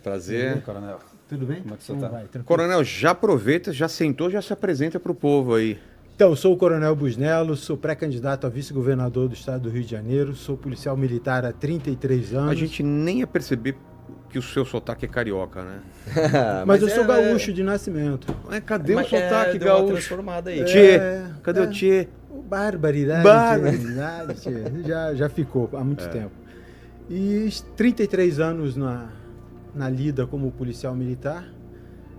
Prazer. Tudo bem, coronel? Tudo bem? Como é que você tá? Coronel, já aproveita, já sentou, já se apresenta para o povo aí. Então, eu sou o Coronel Busnello, sou pré-candidato a vice-governador do estado do Rio de Janeiro, sou policial militar há 33 anos. A gente nem ia perceber que o seu sotaque é carioca, né? Mas eu sou gaúcho de nascimento. Mas cadê o sotaque deu uma gaúcho? transformada aí. Tchê, cadê o tchê? Barbaridade. Barbaridade. Tchê. Já ficou há muito tempo. E 33 anos na lida como policial militar.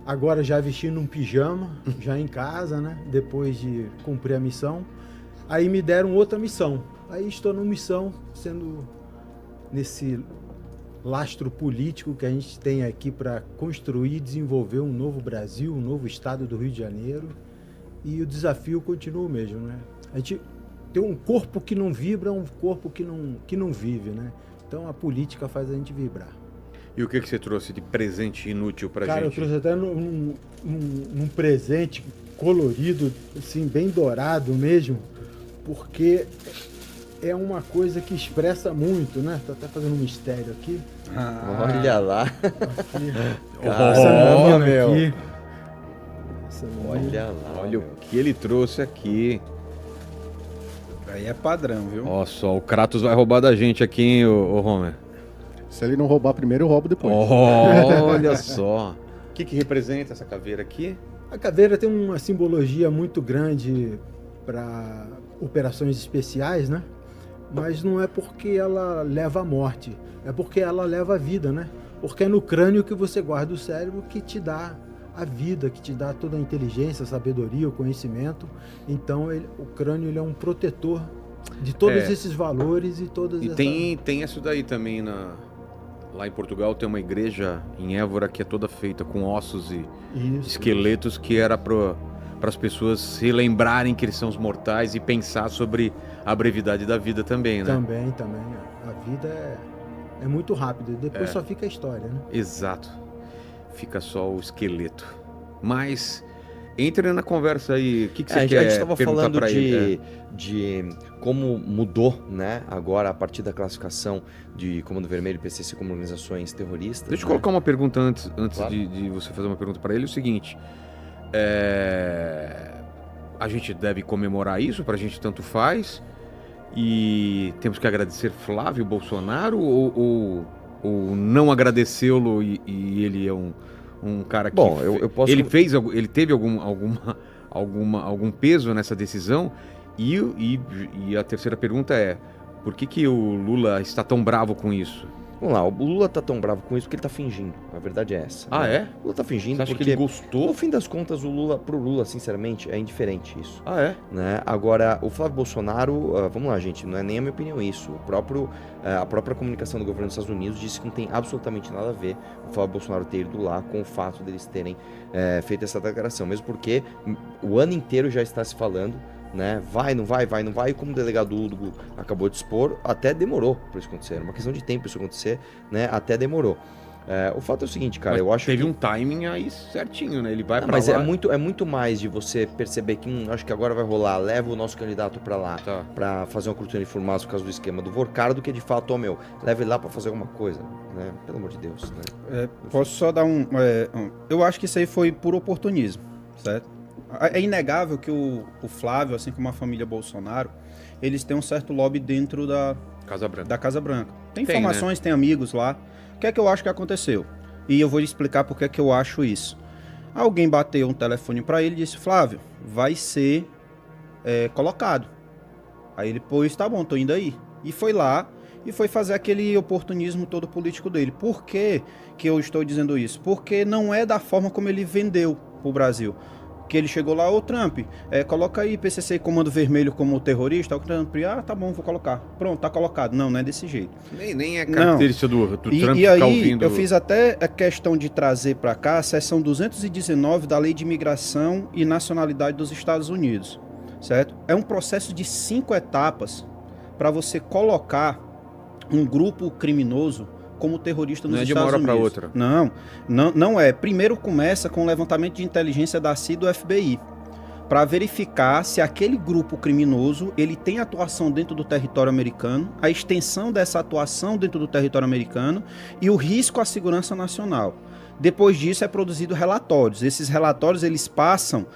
Agora já vestindo um pijama, já em casa, né? Depois de cumprir a missão. Aí me deram outra missão. Aí estou numa missão, sendo nesse lastro político que a gente tem aqui para construir e desenvolver um novo Brasil, um novo estado do Rio de Janeiro. E o desafio continua o mesmo, né? A gente tem um corpo que não vibra, um corpo que não vive, né? Então a política faz a gente vibrar. E o que você trouxe de presente inútil pra Cara, gente? eu trouxe até num presente colorido, assim, bem dourado mesmo, porque é uma coisa que expressa muito, né? Tô até fazendo um mistério aqui. Olha lá. Essa menina meu. aqui. Essa menina. Olha lá. Olha o que ele trouxe aqui. Aí é padrão, viu? Ó só, o Kratos vai roubar da gente aqui, hein, ô Homer? Se ele não roubar primeiro, eu roubo depois. Olha só. O que representa essa caveira aqui? A caveira tem uma simbologia muito grande para operações especiais, né? Mas não é porque ela leva à morte, é porque ela leva à vida, né? Porque é no crânio que você guarda o cérebro que te dá a vida, que te dá toda a inteligência, a sabedoria, o conhecimento. Então o crânio ele é um protetor de todos esses valores e todas E tem isso daí também lá em Portugal tem uma igreja em Évora que é toda feita com ossos e esqueletos que era para as pessoas se lembrarem que eles são os mortais e pensar sobre a brevidade da vida também, né? Também. A vida é muito rápida, depois só fica a história, né? Exato. Fica só o esqueleto. Mas entre na conversa aí, o que você quer A gente estava perguntar falando para ele? de como mudou, né, agora a partir da classificação de Comando Vermelho e PCC como organizações terroristas. Deixa eu né? colocar uma pergunta antes Claro. de você fazer uma pergunta para ele. O seguinte, a gente deve comemorar isso, pra gente tanto faz, e temos que agradecer Flávio Bolsonaro ou não agradecê-lo e ele é um cara que... Bom, eu posso... Ele teve algum peso nessa decisão? E a terceira pergunta é, por que o Lula está tão bravo com isso? Vamos lá, o Lula tá tão bravo com isso porque ele tá fingindo. A verdade é essa. Ah, né? é? O Lula tá fingindo Você acha porque... que ele gostou? No fim das contas, pro Lula, sinceramente, é indiferente isso. Ah, é? Né? Agora, o Flávio Bolsonaro, vamos lá, gente, não é nem a minha opinião isso. A própria comunicação do governo dos Estados Unidos disse que não tem absolutamente nada a ver o Flávio Bolsonaro ter ido lá com o fato deles terem feito essa declaração. Mesmo porque o ano inteiro já está se falando, né? Vai, não vai, e como o delegado Hugo acabou de expor, até demorou para isso acontecer. Era uma questão de tempo isso acontecer, né? Até demorou. O fato é o seguinte, cara, Mas eu acho teve que... um timing aí certinho, né? Ele vai pra Mas lá... é muito mais de você perceber que acho que agora vai rolar, leva o nosso candidato pra lá, Tá. pra fazer uma cortina de fumaça por causa do esquema do Vorcaro, do que de fato, leva ele lá pra fazer alguma coisa, né? Pelo amor de Deus, né? Posso só dar eu acho que isso aí foi por oportunismo, certo? É inegável que o Flávio, assim como a família Bolsonaro, eles têm um certo lobby dentro da Casa Branca. Tem Tem, informações, tem amigos lá. O que é que eu acho que aconteceu? E eu vou explicar por que é que eu acho isso. Alguém bateu um telefone pra ele e disse, Flávio, vai ser colocado. Aí ele, pois tá bom, tô indo aí. E foi lá e foi fazer aquele oportunismo todo político dele. Por que eu estou dizendo isso? Porque não é da forma como ele vendeu pro Brasil. Que ele chegou lá, ô Trump, coloca aí PCC e Comando Vermelho como terrorista. O Trump, tá bom, vou colocar. Pronto, tá colocado. Não é desse jeito. Nem é característica do Trump E ficar aí, ouvindo... eu fiz até a questão de trazer para cá a seção 219 da Lei de Imigração e Nacionalidade dos Estados Unidos, certo? É um processo de 5 etapas para você colocar um grupo criminoso como terrorista nos Estados Unidos. Não é de uma hora para outra. Não é. Primeiro começa com o levantamento de inteligência da CIA e do FBI. para verificar se aquele grupo criminoso ele tem atuação dentro do território americano, a extensão dessa atuação dentro do território americano e o risco à segurança nacional. Depois disso é produzido relatórios. Esses relatórios eles passam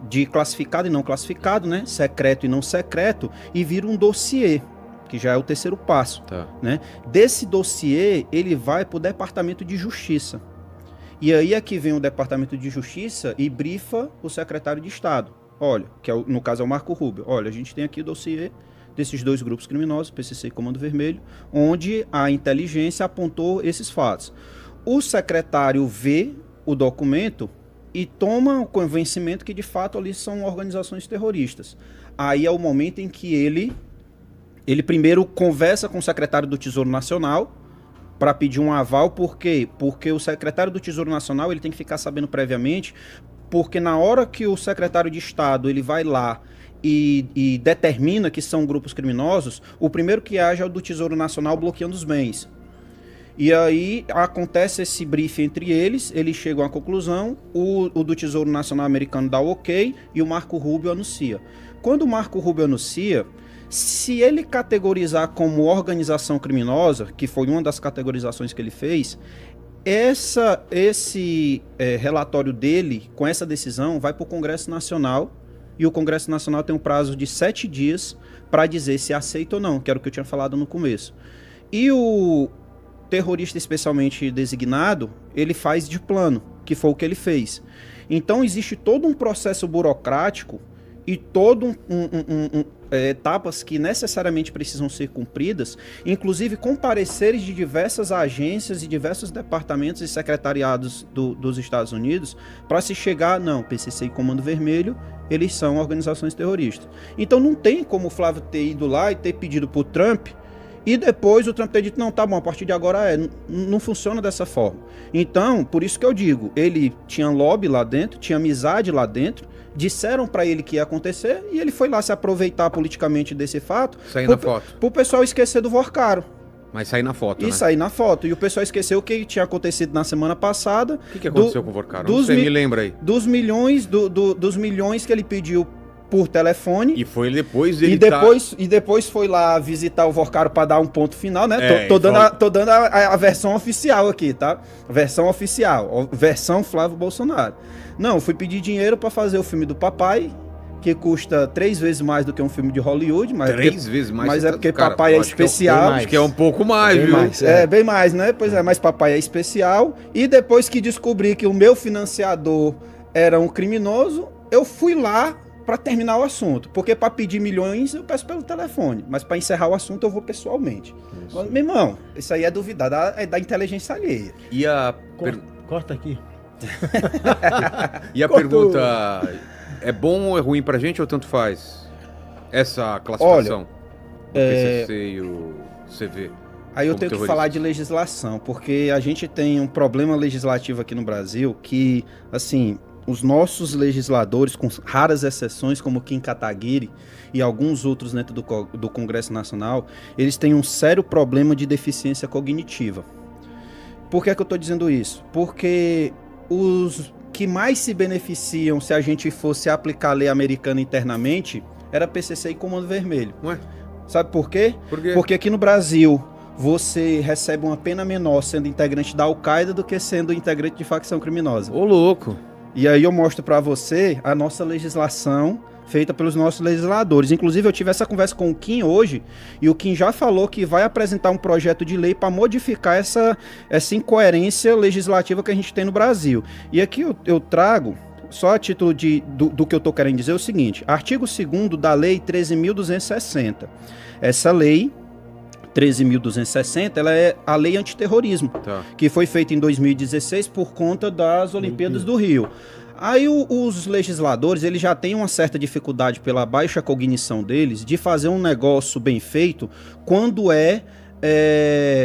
de classificado e não classificado, né? Secreto e não secreto, e viram um dossiê, que já é o terceiro passo. Tá. Né? Desse dossiê ele vai para o Departamento de Justiça. E aí é que vem o Departamento de Justiça e brifa o secretário de Estado. Olha, que no caso é o Marco Rubio. Olha, a gente tem aqui o dossiê desses dois grupos criminosos, PCC e Comando Vermelho, onde a inteligência apontou esses fatos. O secretário vê o documento e toma o convencimento que de fato ali são organizações terroristas. Aí é o momento em que ele primeiro conversa com o secretário do Tesouro Nacional para pedir um aval. Por quê? Porque o secretário do Tesouro Nacional ele tem que ficar sabendo previamente, porque na hora que o secretário de Estado ele vai lá e determina que são grupos criminosos, o primeiro que age é o do Tesouro Nacional bloqueando os bens. E aí acontece esse briefing entre eles chegam à conclusão, o do Tesouro Nacional americano dá o ok e o Marco Rubio anuncia. Quando o Marco Rubio anuncia, se ele categorizar como organização criminosa, que foi uma das categorizações que ele fez, esse relatório dele, com essa decisão, vai para o Congresso Nacional, e o Congresso Nacional tem um prazo de 7 dias para dizer se aceita ou não, que era o que eu tinha falado no começo. E o terrorista especialmente designado, ele faz de plano, que foi o que ele fez. Então existe todo um processo burocrático e todo etapas que necessariamente precisam ser cumpridas, inclusive com pareceres de diversas agências e diversos departamentos e secretariados dos Estados Unidos, para se chegar, não, PCC e Comando Vermelho, eles são organizações terroristas. Então não tem como o Flávio ter ido lá e ter pedido para o Trump, e depois o Trump ter dito, não, tá bom, a partir de agora não funciona dessa forma. Então, por isso que eu digo, ele tinha lobby lá dentro, tinha amizade lá dentro, disseram para ele que ia acontecer, e ele foi lá se aproveitar politicamente desse fato, Sair na foto. Pro pessoal esquecer do Vorcaro. Mas sair na foto, E né? sair na foto. E o pessoal esqueceu o que tinha acontecido na semana passada. O que aconteceu com o Vorcaro? Você me lembra aí. Dos milhões que ele pediu por telefone. E foi depois ele E depois foi lá visitar o Vorcaro para dar um ponto final, né? Tô dando a versão oficial aqui, tá? Versão oficial, versão Flávio Bolsonaro. Não, fui pedir dinheiro para fazer o filme do papai, que custa 3 vezes mais do que um filme de Hollywood. Mas 3 vezes mais? Mas é porque papai é especial. Acho que é um pouco mais, viu? Bem mais, né? Pois é, mas papai é especial. E depois que descobri que o meu financiador era um criminoso, eu fui lá para terminar o assunto. Porque para pedir milhões eu peço pelo telefone, mas para encerrar o assunto eu vou pessoalmente. Mas, meu irmão, isso aí é duvidar da inteligência alheia. E a Corta aqui. E a pergunta, é bom ou é ruim pra gente ou tanto faz? Essa classificação do PCC e o CV? Aí eu tenho que falar de legislação, porque a gente tem um problema legislativo aqui no Brasil que, assim, os nossos legisladores, com raras exceções, como Kim Kataguiri e alguns outros dentro do Congresso Nacional, eles têm um sério problema de deficiência cognitiva. Por que é que eu estou dizendo isso? Porque os que mais se beneficiam se a gente fosse aplicar a lei americana internamente era PCC e Comando Vermelho. Ué? Sabe por quê? Por quê? Porque aqui no Brasil você recebe uma pena menor sendo integrante da Al-Qaeda do que sendo integrante de facção criminosa. Ô, louco! E aí eu mostro para você a nossa legislação feita pelos nossos legisladores. Inclusive eu tive essa conversa com o Kim hoje, e o Kim já falou que vai apresentar um projeto de lei para modificar essa incoerência legislativa que a gente tem no Brasil. E aqui eu trago, só a título do que eu estou querendo dizer, o seguinte: artigo 2º da Lei 13.260. Essa lei 13.260, ela é a lei antiterrorismo, que foi feita em 2016 por conta das Olimpíadas do Rio. Aí os legisladores, eles já têm uma certa dificuldade pela baixa cognição deles de fazer um negócio bem feito quando é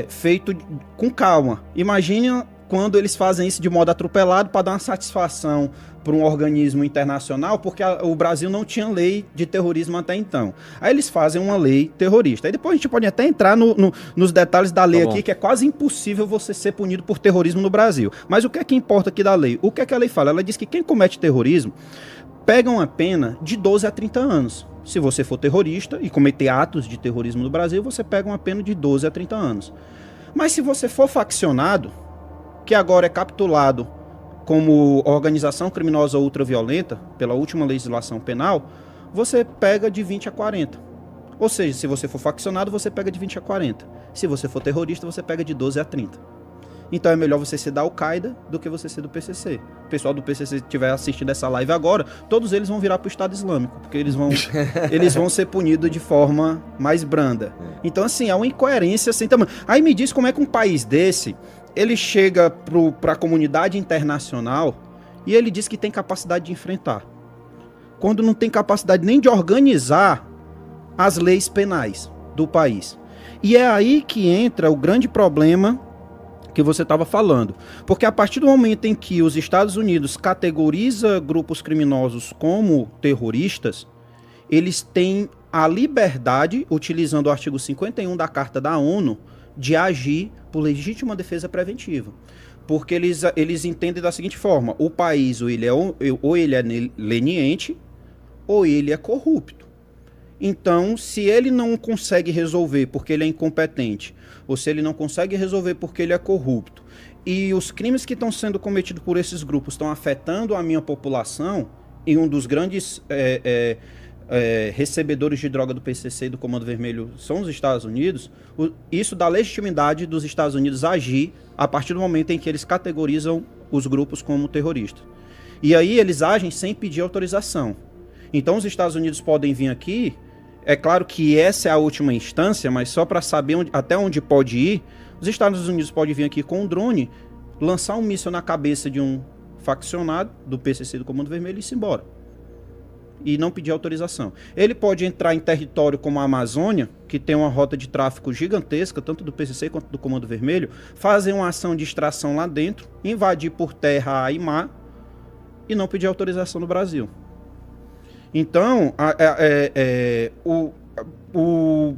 feito com calma. Imagina quando eles fazem isso de modo atropelado para dar uma satisfação para um organismo internacional, porque o Brasil não tinha lei de terrorismo até então. Aí eles fazem uma lei terrorista. Aí depois a gente pode até entrar nos detalhes da lei aqui, que é quase impossível você ser punido por terrorismo no Brasil. Mas o que é que importa aqui da lei? O que é que a lei fala? Ela diz que quem comete terrorismo pegam a pena de 12 a 30 anos. Se você for terrorista e cometer atos de terrorismo no Brasil, você pega uma pena de 12 a 30 anos. Mas se você for faccionado, que agora é capitulado como organização criminosa ultraviolenta, pela última legislação penal, você pega de 20 a 40. Ou seja, se você for faccionado, você pega de 20 a 40. Se você for terrorista, você pega de 12 a 30. Então é melhor você ser da Al-Qaeda do que você ser do PCC. O pessoal do PCC que estiver assistindo essa live agora, todos eles vão virar para o Estado Islâmico, porque eles vão ser punidos de forma mais branda. Então, assim, há uma incoerência sem tamanho. Aí me diz como é que um país desse, ele chega para a comunidade internacional e ele diz que tem capacidade de enfrentar, quando não tem capacidade nem de organizar as leis penais do país. E é aí que entra o grande problema que você estava falando. Porque a partir do momento em que os Estados Unidos categoriza grupos criminosos como terroristas, eles têm a liberdade, utilizando o artigo 51 da Carta da ONU, de agir por legítima defesa preventiva. Porque eles entendem da seguinte forma: o país ou ele é leniente ou ele é corrupto. Então, se ele não consegue resolver porque ele é incompetente, ou se ele não consegue resolver porque ele é corrupto, e os crimes que estão sendo cometidos por esses grupos estão afetando a minha população, e um dos grandes recebedores de droga do PCC e do Comando Vermelho são os Estados Unidos, isso dá legitimidade dos Estados Unidos agir a partir do momento em que eles categorizam os grupos como terroristas. E aí eles agem sem pedir autorização. Então os Estados Unidos podem vir aqui, é claro que essa é a última instância, mas só para saber até onde pode ir, os Estados Unidos podem vir aqui com um drone, lançar um míssil na cabeça de um faccionado do PCC do Comando Vermelho e ir embora. E não pedir autorização. Ele pode entrar em território como a Amazônia, que tem uma rota de tráfico gigantesca, tanto do PCC quanto do Comando Vermelho, fazer uma ação de extração lá dentro, invadir por terra, ar e mar, e não pedir autorização no Brasil. Então,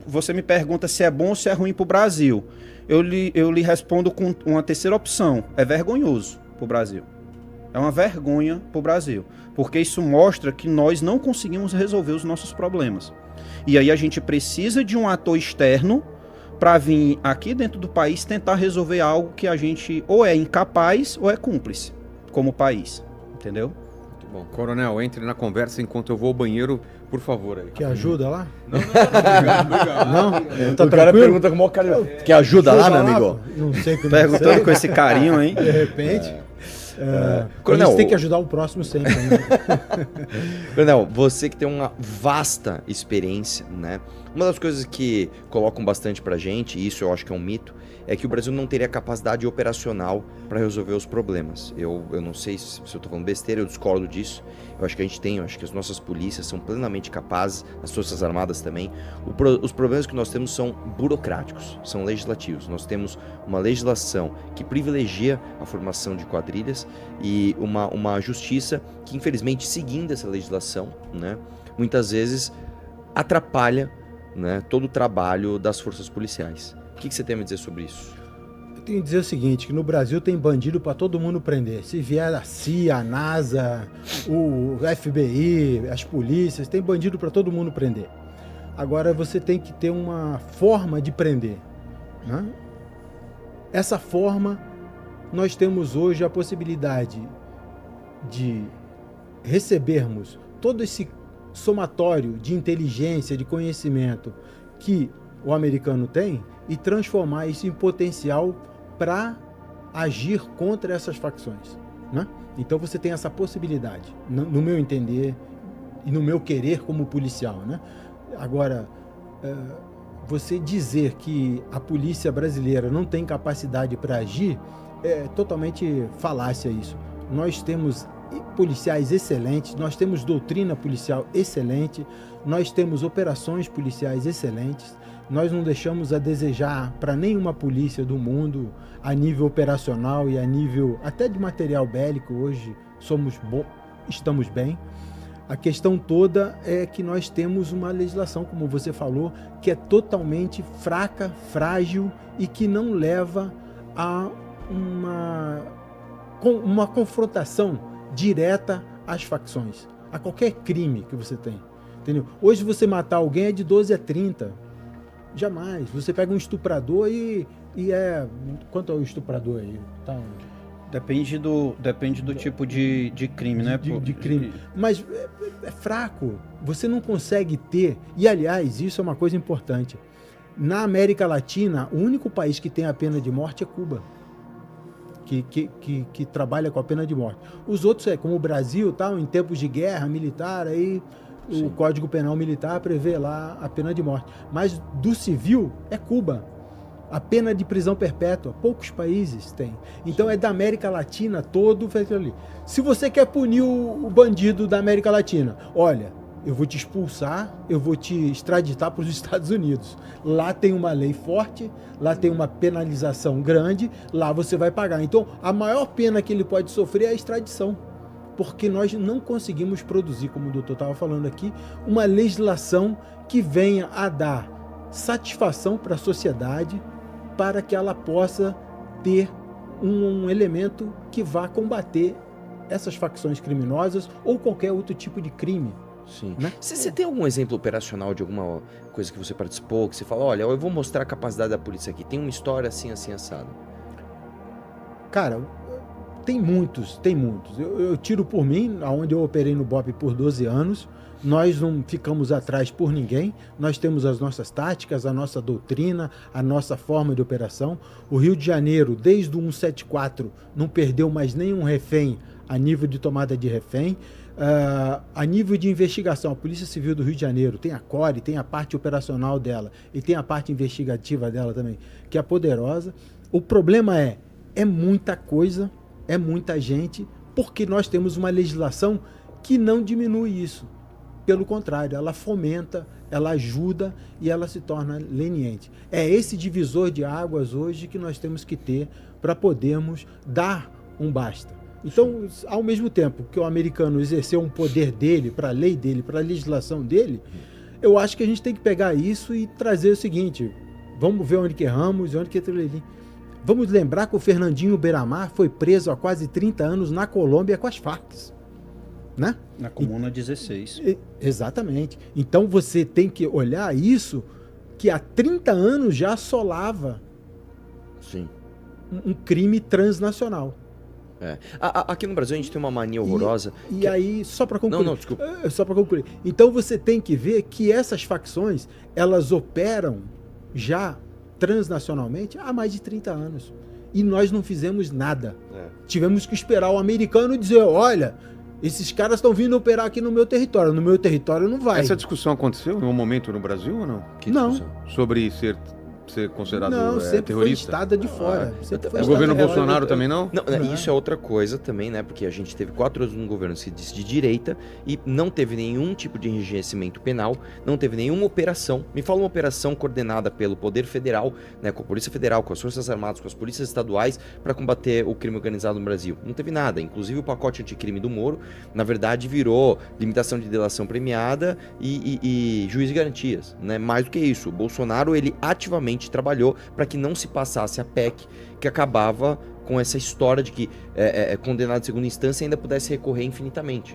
você me pergunta se é bom ou se é ruim para o Brasil. Eu lhe respondo com uma terceira opção. É vergonhoso para o Brasil. É uma vergonha para o Brasil. Porque isso mostra que nós não conseguimos resolver os nossos problemas. E aí a gente precisa de um ator externo para vir aqui dentro do país tentar resolver algo que a gente ou é incapaz ou é cúmplice como país. Entendeu? Bom, Coronel, entre na conversa enquanto eu vou ao banheiro, por favor. Aí. Quer ajuda lá? Não, obrigado. Não? Tá o cara pergunta com o maior carinho. Quer ajuda lá, meu amigo? Não sei como perguntando com esse carinho, hein? De repente. Coronel, a gente tem que ajudar o próximo sempre. Né? Coronel, você que tem uma vasta experiência, né? Uma das coisas que colocam bastante pra gente, e isso eu acho que é um mito, é que o Brasil não teria capacidade operacional para resolver os problemas. Eu não sei se eu estou falando besteira, eu discordo disso. Eu acho que a gente tem, eu acho que as nossas polícias são plenamente capazes, as Forças Armadas também. Os problemas que nós temos são burocráticos, são legislativos. Nós temos uma legislação que privilegia a formação de quadrilhas e uma justiça que, infelizmente, seguindo essa legislação, né, muitas vezes atrapalha, né, todo o trabalho das forças policiais. O que você tem a me dizer sobre isso? Eu tenho que dizer o seguinte, que no Brasil tem bandido para todo mundo prender. Se vier a CIA, a NASA, o FBI, as polícias, tem bandido para todo mundo prender. Agora você tem que ter uma forma de prender, né? Essa forma, nós temos hoje a possibilidade de recebermos todo esse somatório de inteligência, de conhecimento que o americano tem e transformar isso em potencial para agir contra essas facções, né? Então você tem essa possibilidade, no meu entender e no meu querer como policial, né? Agora, você dizer que a polícia brasileira não tem capacidade para agir é totalmente falácia isso. Nós temos policiais excelentes, nós temos doutrina policial excelente, nós temos operações policiais excelentes, nós não deixamos a desejar para nenhuma polícia do mundo a nível operacional e a nível até de material bélico. Hoje estamos bem. A questão toda é que nós temos uma legislação, como você falou, que é totalmente fraca, frágil e que não leva a uma confrontação direta às facções. a qualquer crime que você tem. Entendeu? Hoje você matar alguém é de 12 a 30. Jamais. Você pega um estuprador e é... Quanto é o estuprador aí? Tá... Depende do tipo de crime, né? De crime. Mas é fraco. Você não consegue ter... E, aliás, isso é uma coisa importante. Na América Latina, o único país que tem a pena de morte é Cuba. Que trabalha com a pena de morte. Os outros, como o Brasil, tal, em tempos de guerra militar, aí o Código Penal Militar prevê lá a pena de morte. Mas do civil é Cuba. A pena de prisão perpétua, poucos países têm. Então é da América Latina todo feito ali. Se você quer punir o bandido da América Latina, olha, eu vou te expulsar, eu vou te extraditar para os Estados Unidos. Lá tem uma lei forte, lá tem uma penalização grande, lá você vai pagar. Então a maior pena que ele pode sofrer é a extradição. Porque nós não conseguimos produzir, como o doutor estava falando aqui, uma legislação que venha a dar satisfação para a sociedade, para que ela possa ter um elemento que vá combater essas facções criminosas ou qualquer outro tipo de crime. Sim. Né? Você tem algum exemplo operacional de alguma coisa que você participou, que você fala, olha, eu vou mostrar a capacidade da polícia aqui, tem uma história assim, assim, assado? Cara, tem muitos. Eu tiro por mim, onde eu operei no BOPE por 12 anos, nós não ficamos atrás por ninguém, nós temos as nossas táticas, a nossa doutrina, a nossa forma de operação. O Rio de Janeiro, desde o 174, não perdeu mais nenhum refém a nível de tomada de refém. A nível de investigação, a Polícia Civil do Rio de Janeiro tem a CORE, tem a parte operacional dela e tem a parte investigativa dela também, que é poderosa. O problema é muita coisa, é muita gente, porque nós temos uma legislação que não diminui isso. Pelo contrário, ela fomenta, ela ajuda e ela se torna leniente. É esse divisor de águas hoje que nós temos que ter para podermos dar um basta. Então, ao mesmo tempo que o americano exerceu um poder dele, para a lei dele, para a legislação dele, eu acho que a gente tem que pegar isso e trazer o seguinte, vamos ver onde que erramos, onde que... Vamos lembrar que o Fernandinho Beiramar foi preso há quase 30 anos na Colômbia com as Farc. Né? Na Comuna 16. Exatamente. Então você tem que olhar isso que há 30 anos já assolava um crime transnacional. Aqui no Brasil a gente tem uma mania horrorosa. E aí, só para concluir. Não, desculpa. Só para concluir. Então você tem que ver que essas facções, elas operam já transnacionalmente há mais de 30 anos. E nós não fizemos nada. Tivemos que esperar o americano dizer, olha, esses caras estão vindo operar aqui no meu território não vai. Essa discussão aconteceu em um momento no Brasil ou não? Que não. Sobre ser considerado sempre terrorista? Foi estada de fora. O governo Bolsonaro também não? Não, isso é outra coisa também, né? Porque a gente teve 4 anos num governo que se disse de direita e não teve nenhum tipo de enrijecimento penal, não teve nenhuma operação. Me fala uma operação coordenada pelo Poder Federal, né? Com a Polícia Federal, com as Forças Armadas, com as polícias estaduais para combater o crime organizado no Brasil. Não teve nada. Inclusive o pacote anticrime do Moro, na verdade, virou limitação de delação premiada e juiz de garantias, né? Mais do que isso, o Bolsonaro, ele ativamente trabalhou para que não se passasse a PEC que acabava com essa história de que condenado de segunda instância ainda pudesse recorrer infinitamente.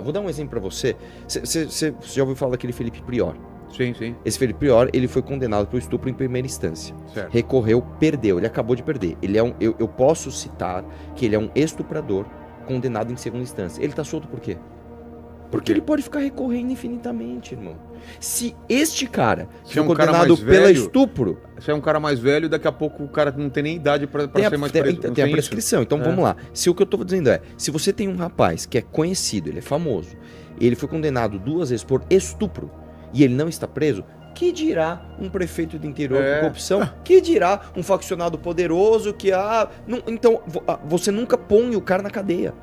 Vou dar um exemplo para você. Você já ouviu falar daquele Felipe Prior? Sim. Esse Felipe Prior, ele foi condenado por estupro em primeira instância. Certo. Recorreu, perdeu. Ele acabou de perder. Ele é eu posso citar que ele é um estuprador condenado em segunda instância. Ele tá solto por quê? Porque ele pode ficar recorrendo infinitamente, irmão. Se este cara foi condenado pelo estupro... Se é um cara mais velho, daqui a pouco o cara não tem nem idade para ser mais preso. Tem a prescrição. Então vamos lá. Se o que eu tô dizendo se você tem um rapaz que é conhecido, ele é famoso, ele foi condenado 2 vezes por estupro e ele não está preso, que dirá um prefeito do interior com corrupção? Que dirá um faccionado poderoso que... então, você nunca põe o cara na cadeia.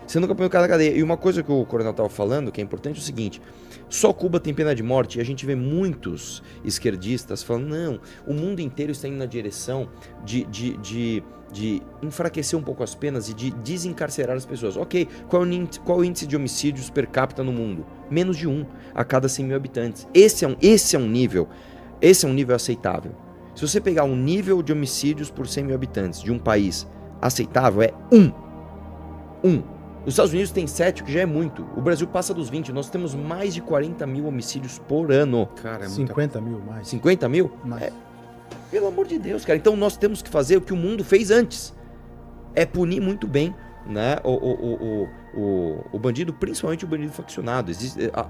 Você nunca põe o cara na cadeia. E uma coisa que o coronel estava falando, que é importante, é o seguinte: só Cuba tem pena de morte, e a gente vê muitos esquerdistas falando, não, o mundo inteiro está indo na direção de enfraquecer um pouco as penas e de desencarcerar as pessoas. Ok, qual é o índice de homicídios per capita no mundo? Menos de 1 a cada 100 mil habitantes. Esse é um nível aceitável. Se você pegar um nível de homicídios por 100 mil habitantes de um país aceitável, é 1. Os Estados Unidos tem 7, o que já é muito. O Brasil passa dos 20. Nós temos mais de 40 mil homicídios por ano. Cara, é 50 mil mais. 50 mil? Mais. Pelo amor de Deus, cara. Então nós temos que fazer o que o mundo fez antes. É punir muito bem, né, o bandido, principalmente o bandido faccionado.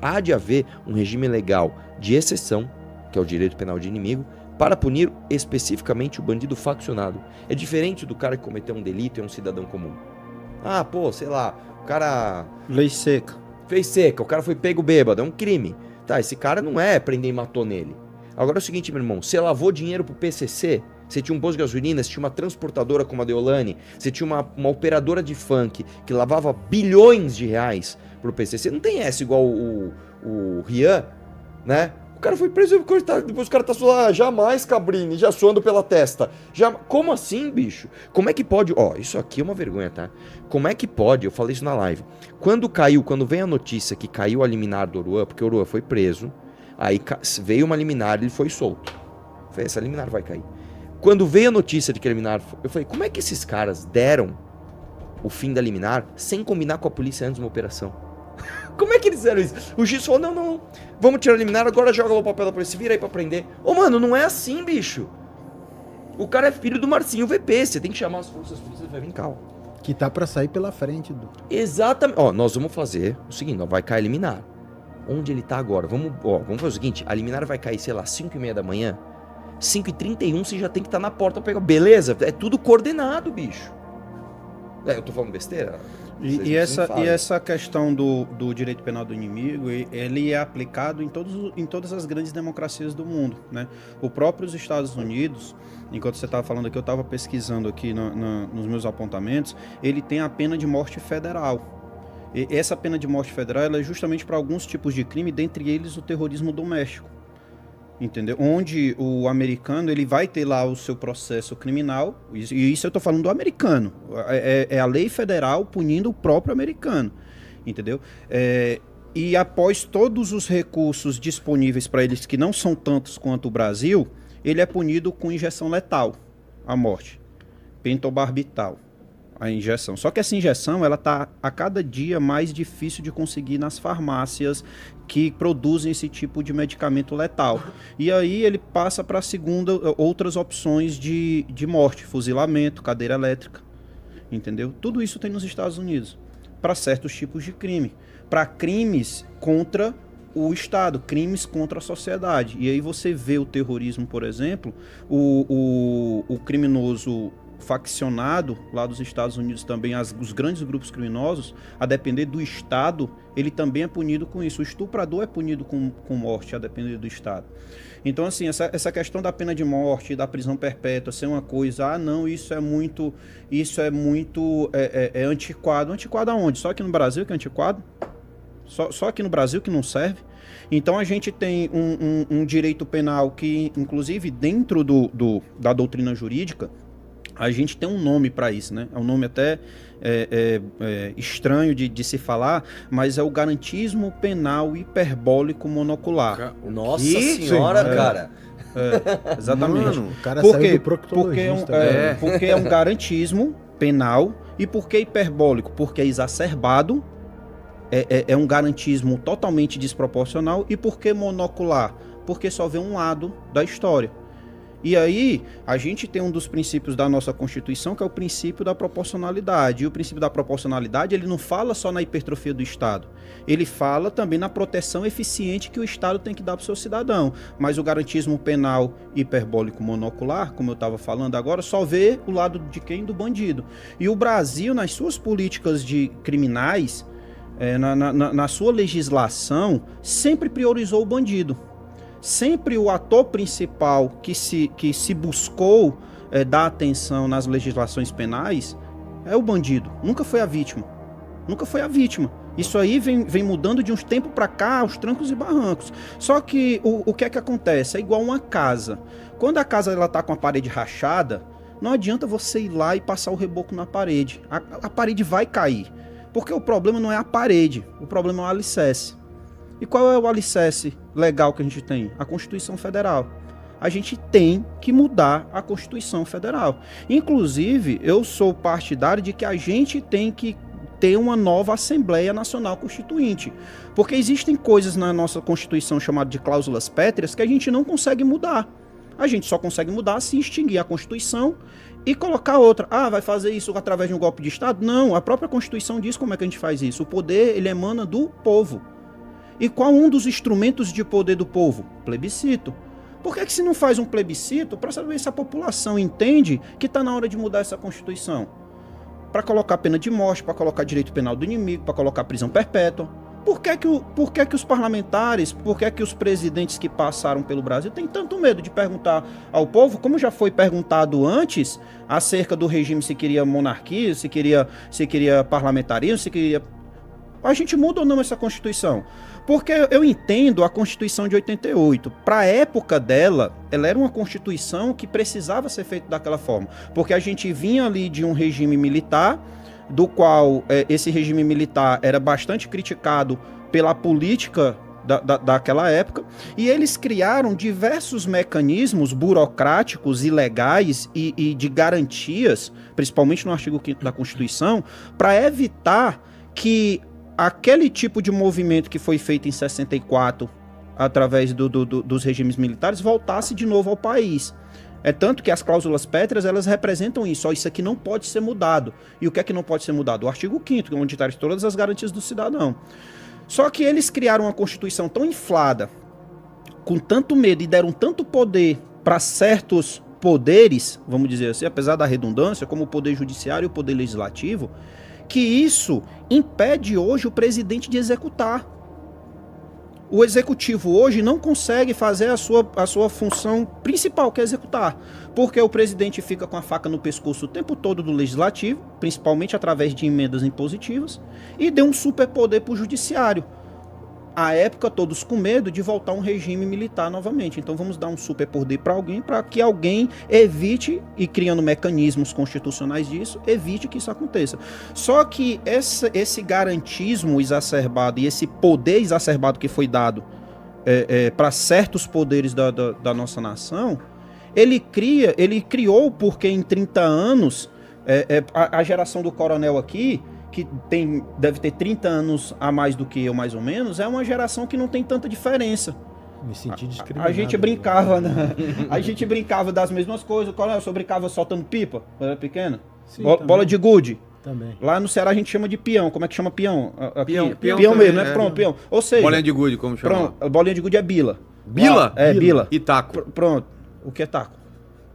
Há de haver um regime legal de exceção, que é o direito penal de inimigo, para punir especificamente o bandido faccionado. É diferente do cara que cometeu um delito e é um cidadão comum. Ah, pô, sei lá, o cara... Lei seca. Fez seca, o cara foi pego bêbado, é um crime. Tá, esse cara não é prender e matou nele. Agora é o seguinte, meu irmão, você lavou dinheiro pro PCC, você tinha um posto de gasolina, você tinha uma transportadora como a Deolane, você tinha uma operadora de funk que lavava bilhões de reais pro PCC. Não tem essa igual o Rian, né? O cara foi preso, depois o cara tá só, jamais, Cabrini, já suando pela testa. Como assim, bicho? Como é que pode... isso aqui é uma vergonha, tá? Como é que pode, eu falei isso na live, quando veio a notícia que caiu a liminar do Oruan, porque o Oruan foi preso, aí veio uma liminar e ele foi solto. Eu falei, essa liminar vai cair. Quando veio a notícia de que a liminar... Eu falei, como é que esses caras deram o fim da liminar sem combinar com a polícia antes de uma operação? Como é que eles fizeram isso? O juiz falou, não, vamos tirar a liminar, agora joga lá o papel da polícia, vira aí pra prender. Mano, não é assim, bicho. O cara é filho do Marcinho VP, você tem que chamar as forças polícias e vai vir cá, ó. Que tá pra sair pela frente do... Exatamente. Nós vamos fazer o seguinte, vai cair a liminar. Onde ele tá agora? Vamos fazer o seguinte, a liminar vai cair, sei lá, 5h30 da manhã, 5h31 você já tem que estar na porta pra pegar. Beleza? É tudo coordenado, bicho. Eu tô falando besteira? E essa questão do direito penal do inimigo, ele é aplicado em todas as grandes democracias do mundo, né? O próprio Estados Unidos, enquanto você estava falando aqui, eu estava pesquisando aqui nos meus apontamentos, ele tem a pena de morte federal. E essa pena de morte federal ela é justamente para alguns tipos de crime, dentre eles o terrorismo doméstico. Entendeu? Onde o americano ele vai ter lá o seu processo criminal, e isso eu estou falando do americano, é a lei federal punindo o próprio americano, entendeu? E após todos os recursos disponíveis para eles, que não são tantos quanto o Brasil, ele é punido com injeção letal, a morte, pentobarbital, a injeção. Só que essa injeção ela está a cada dia mais difícil de conseguir nas farmácias que produzem esse tipo de medicamento letal. E aí ele passa para outras opções de morte, fuzilamento, cadeira elétrica, entendeu? Tudo isso tem nos Estados Unidos, para certos tipos de crime, para crimes contra o Estado, crimes contra a sociedade. E aí você vê o terrorismo, por exemplo, o criminoso faccionado lá dos Estados Unidos também, os grandes grupos criminosos, a depender do Estado, ele também é punido com isso. O estuprador é punido com morte, a depender do Estado. Então, assim, essa questão da pena de morte, da prisão perpétua, ser uma coisa, não, isso é muito antiquado. Antiquado aonde? Só aqui no Brasil que é antiquado? Só aqui no Brasil que não serve? Então a gente tem um direito penal que, inclusive, dentro da doutrina jurídica, a gente tem um nome para isso, né? É um nome até estranho de se falar, mas é o garantismo penal hiperbólico monocular. Nossa senhora, cara! Exatamente. Mano, o cara saiu do proctologista. Porque é um garantismo penal. E por que hiperbólico? Porque é exacerbado, é um garantismo totalmente desproporcional. E por que monocular? Porque só vê um lado da história. E aí, a gente tem um dos princípios da nossa Constituição, que é o princípio da proporcionalidade. E o princípio da proporcionalidade, ele não fala só na hipertrofia do Estado. Ele fala também na proteção eficiente que o Estado tem que dar para o seu cidadão. Mas o garantismo penal hiperbólico monocular, como eu estava falando agora, só vê o lado de quem? Do bandido. E o Brasil, nas suas políticas de criminais, na sua legislação, sempre priorizou o bandido. Sempre o ator principal que se buscou dar atenção nas legislações penais é o bandido, nunca foi a vítima. Nunca foi a vítima. Isso aí vem mudando de uns tempos para cá, aos trancos e barrancos. Só que o que é que acontece? É igual uma casa. Quando a casa está com a parede rachada, não adianta você ir lá e passar o reboco na parede. A parede vai cair. Porque o problema não é a parede, o problema é o alicerce. E qual é o alicerce legal que a gente tem? A Constituição Federal. A gente tem que mudar a Constituição Federal. Inclusive, eu sou partidário de que a gente tem que ter uma nova Assembleia Nacional Constituinte. Porque existem coisas na nossa Constituição chamadas de cláusulas pétreas que a gente não consegue mudar. A gente só consegue mudar se extinguir a Constituição e colocar outra. Ah, vai fazer isso através de um golpe de Estado? Não, a própria Constituição diz como é que a gente faz isso. O poder, ele emana do povo. E qual um dos instrumentos de poder do povo? Plebiscito. Por que se não faz um plebiscito para saber se a população entende que está na hora de mudar essa Constituição? Para colocar pena de morte, para colocar direito penal do inimigo, para colocar prisão perpétua. Por que os parlamentares, por que os presidentes que passaram pelo Brasil têm tanto medo de perguntar ao povo, como já foi perguntado antes, acerca do regime, se queria monarquia, se queria parlamentarismo, se queria... A gente muda ou não essa Constituição? Porque eu entendo a Constituição de 88. Para a época dela, ela era uma Constituição que precisava ser feita daquela forma. Porque a gente vinha ali de um regime militar, do qual esse regime militar era bastante criticado pela política daquela época, e eles criaram diversos mecanismos burocráticos e legais e de garantias, principalmente no artigo 5º da Constituição, para evitar que aquele tipo de movimento que foi feito em 64, através dos regimes militares, voltasse de novo ao país. É tanto que as cláusulas pétreas, elas representam isso. Ó, isso aqui não pode ser mudado. E o que é que não pode ser mudado? O artigo 5º, onde está todas as garantias do cidadão. Só que eles criaram uma Constituição tão inflada, com tanto medo e deram tanto poder para certos poderes, vamos dizer assim, apesar da redundância, como o poder judiciário e o poder legislativo, que isso impede hoje o presidente de executar. O executivo hoje não consegue fazer a sua função principal, que é executar. Porque o presidente fica com a faca no pescoço o tempo todo do legislativo, principalmente através de emendas impositivas, e deu um superpoder para o judiciário. À época, todos com medo de voltar a um regime militar novamente. Então vamos dar um superpoder para alguém, para que alguém evite, e criando mecanismos constitucionais disso, evite que isso aconteça. Só que esse garantismo exacerbado e esse poder exacerbado que foi dado para certos poderes da nossa nação, ele criou, porque em 30 anos, a geração do coronel aqui, que deve ter 30 anos a mais do que eu, mais ou menos, é uma geração que não tem tanta diferença. Me senti discriminado. A gente brincava, né? A gente brincava das mesmas coisas. O coronel só brincava soltando pipa, quando era pequeno. Sim, bola de gude. Também. Lá no Ceará a gente chama de peão. Como é que chama peão? Aqui, peão também, mesmo, né? Pronto, peão. Ou seja... Bolinha de gude, como chama? Pronto, bolinha de gude é bila. Bila? Bila. E taco? Pronto. O que é taco?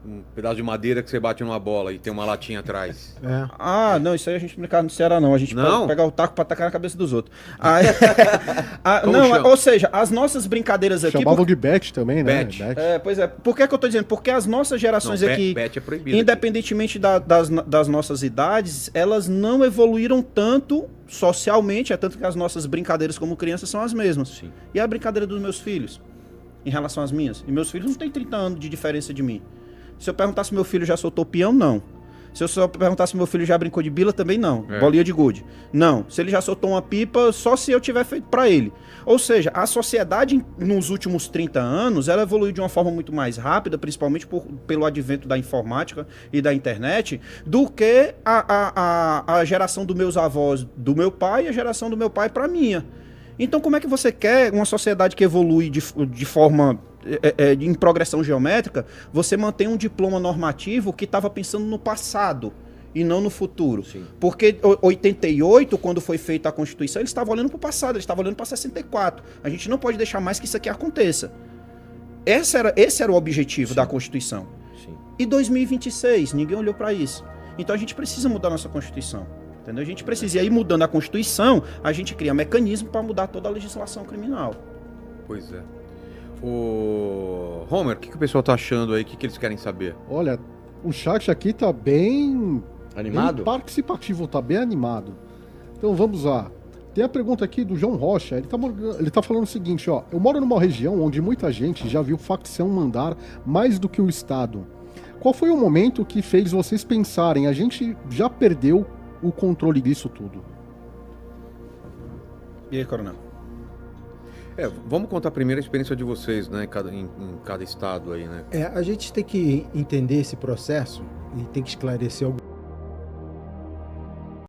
Um pedaço de madeira que você bate numa bola e tem uma latinha atrás. Ah, não, isso aí a gente brincava no Ceará, não. A gente pode pegar o taco pra tacar na cabeça dos outros. Aí, não, ou seja, as nossas brincadeiras aqui... Chamavam de bet também, né? Bet. Pois é. Por que eu tô dizendo? Porque as nossas gerações aqui, bet é proibido, independentemente das nossas idades, elas não evoluíram tanto socialmente, é tanto que as nossas brincadeiras como crianças são as mesmas. Sim. E a brincadeira dos meus filhos, em relação às minhas? E meus filhos não têm 30 anos de diferença de mim. Se eu perguntar se meu filho já soltou peão, não. Se eu só perguntar se meu filho já brincou de bila, também não. Bolinha de gude. Não. Se ele já soltou uma pipa, só se eu tiver feito pra ele. Ou seja, a sociedade nos últimos 30 anos, ela evoluiu de uma forma muito mais rápida, principalmente pelo advento da informática e da internet, do que a geração dos meus avós, do meu pai, e a geração do meu pai pra minha. Então, como é que você quer uma sociedade que evolui de forma... em progressão geométrica, você mantém um diploma normativo que estava pensando no passado e não no futuro? Sim. Porque 88, quando foi feita a Constituição, eles estavam olhando para o passado, eles estavam olhando para 64. A gente não pode deixar mais que isso aqui aconteça. Esse era o objetivo da Constituição. Sim. E 2026, ninguém olhou para isso. Então a gente precisa mudar a nossa Constituição. Entendeu? A gente precisa. E aí, mudando a Constituição, a gente cria mecanismo para mudar toda a legislação criminal. Pois é. O Homer, o que o pessoal tá achando aí? O que eles querem saber? Olha, o chat aqui tá bem... Animado? Bem participativo, tá bem animado. Então vamos lá. Tem a pergunta aqui do João Rocha. Ele tá falando o seguinte, ó. Eu moro numa região onde muita gente já viu facção mandar mais do que o Estado. Qual foi o momento que fez vocês pensarem, a gente já perdeu o controle disso tudo? E aí, coronel? Vamos contar primeiro a experiência de vocês, né, em cada estado aí, né? A gente tem que entender esse processo e tem que esclarecer algumas